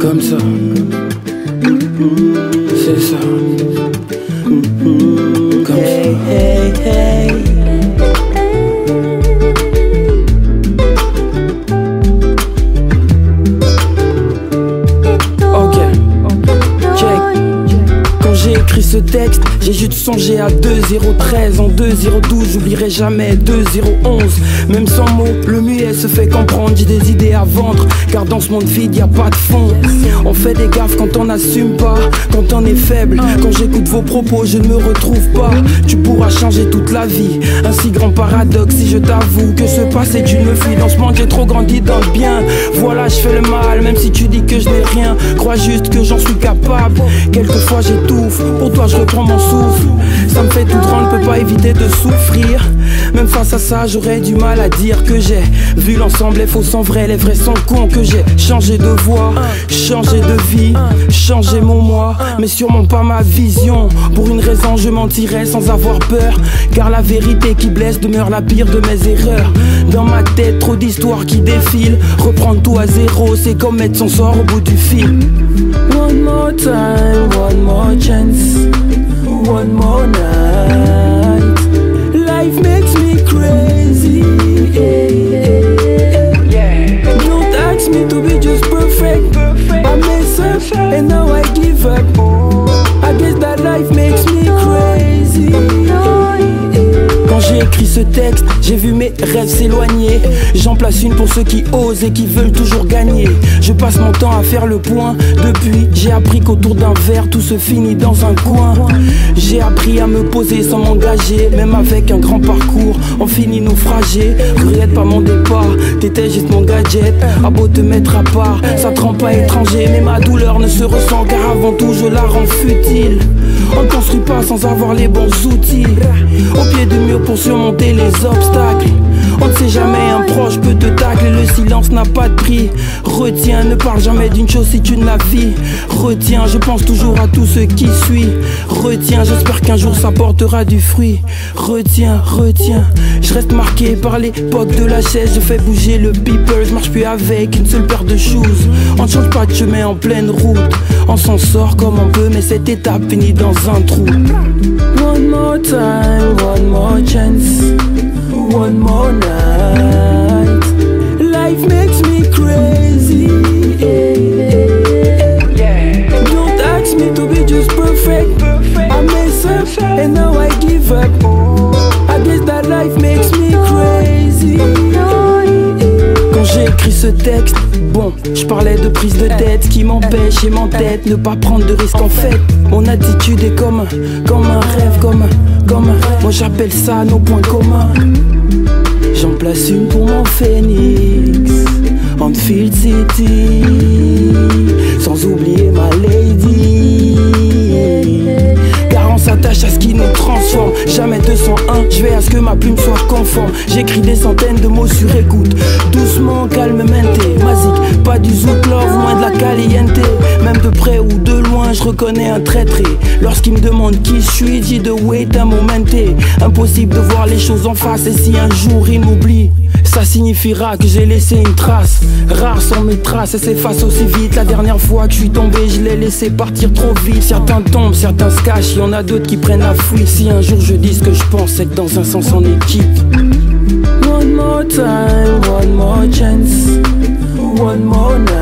Comme ça, c'est ça. Comme ça. Ce texte, j'ai juste songé à 2013. En 2012, j'oublierai jamais 2011. Même sans mots, le muet se fait comprendre. J'ai des idées à vendre, car dans ce monde vide, y a pas de fond. On fait des gaffes quand on n'assume pas, quand on est faible. Quand j'écoute vos propos, je ne me retrouve pas. Tu pourras changer toute la vie, un si grand paradoxe si je t'avoue que ce passé tu me fuis. Dans ce monde j'ai trop grandi dans le bien. Voilà, je fais le mal, même si tu dis que je n'ai rien. Crois juste que j'en suis capable. Quelquefois j'étouffe, pour toi je reprends mon souffle. Ça me fait tout droit, on ne peut pas éviter de souffrir. Même face à ça, j'aurais du mal à dire que j'ai vu l'ensemble, les faux sont vrais, les vrais sont cons. Que j'ai changé de voix, changé de vie, changé mon moi, mais sûrement pas ma vision. Pour une raison, je mentirai sans avoir peur, car la vérité qui blesse demeure la pire de mes erreurs. Dans ma tête, trop d'histoires qui défilent. Reprendre tout à zéro, c'est comme mettre son sort au bout du fil. One more time, one more chance, one more night. Life makes me crazy. Don't ask me to be just perfect. I mess up and now I give up. I guess that life makes me crazy. Quand j'ai écrit ce texte, j'ai vu mes rêves s'éloigner. J'en place une pour ceux qui osent et qui veulent toujours gagner. Je passe mon temps à faire le point. Depuis, j'ai appris qu'autour d'un verre, tout se finit dans un coin. J'ai appris à me poser sans m'engager. Même avec un grand parcours, on finit naufragé. Regrette pas mon départ, t'étais juste mon gadget. À beau te mettre à part, ça te rend pas étranger. Mais ma douleur ne se ressent car avant tout je la rends futile. On ne construit pas sans avoir les bons outils. Au pied du mur pour surmonter les obstacles. On ne sait jamais, un proche peut te tacler. Le silence n'a pas de prix. Retiens, ne parle jamais d'une chose si tu ne la vis. Retiens, je pense toujours à tout ce qui suit. Retiens, j'espère qu'un jour ça portera du fruit. Retiens, retiens, je reste marqué par l'époque de la chaise. Je fais bouger le people, je marche plus avec une seule paire de shoes. On ne change pas de chemin en pleine route. On s'en sort comme on peut, mais cette étape finit dans un trou. One more time, one more chance, one more night. Life makes me crazy. Don't ask me to be just perfect. I mess up and now I give up. I guess that life makes me crazy. Quand j'ai écrit ce texte, bon, je parlais de prise de tête. Ce qui m'empêche et m'entête, ne pas prendre de risques en fait. Mon attitude est comme un rêve, comme moi j'appelle ça nos points communs. J'en place une pour mon phénix, Anfield City, sans oublier ma lady. Car on s'attache à ce qui nous transforme. Jamais 201, je vais à ce que ma plume soit conforme. J'écris des centaines de mots sur écoute. Doucement, calme, menté, magique, pas du zouk love, moins de la caliente. Même de près ou de loin, je reconnais un traîtré. Lorsqu'il me demande qui je suis, j'ai de wait un momenté. Impossible de voir les choses en face, et si un jour il m'oublie, ça signifiera que j'ai laissé une trace. Rares sont mes traces et s'effacent aussi vite. La dernière fois que je suis tombé, je l'ai laissé partir trop vite. Certains tombent, certains se cachent, y'en a d'autres qui prennent la fuite. Si un jour je dis ce que je pense, c'est que dans un sens on est quitte. One more time, one more chance, one more night.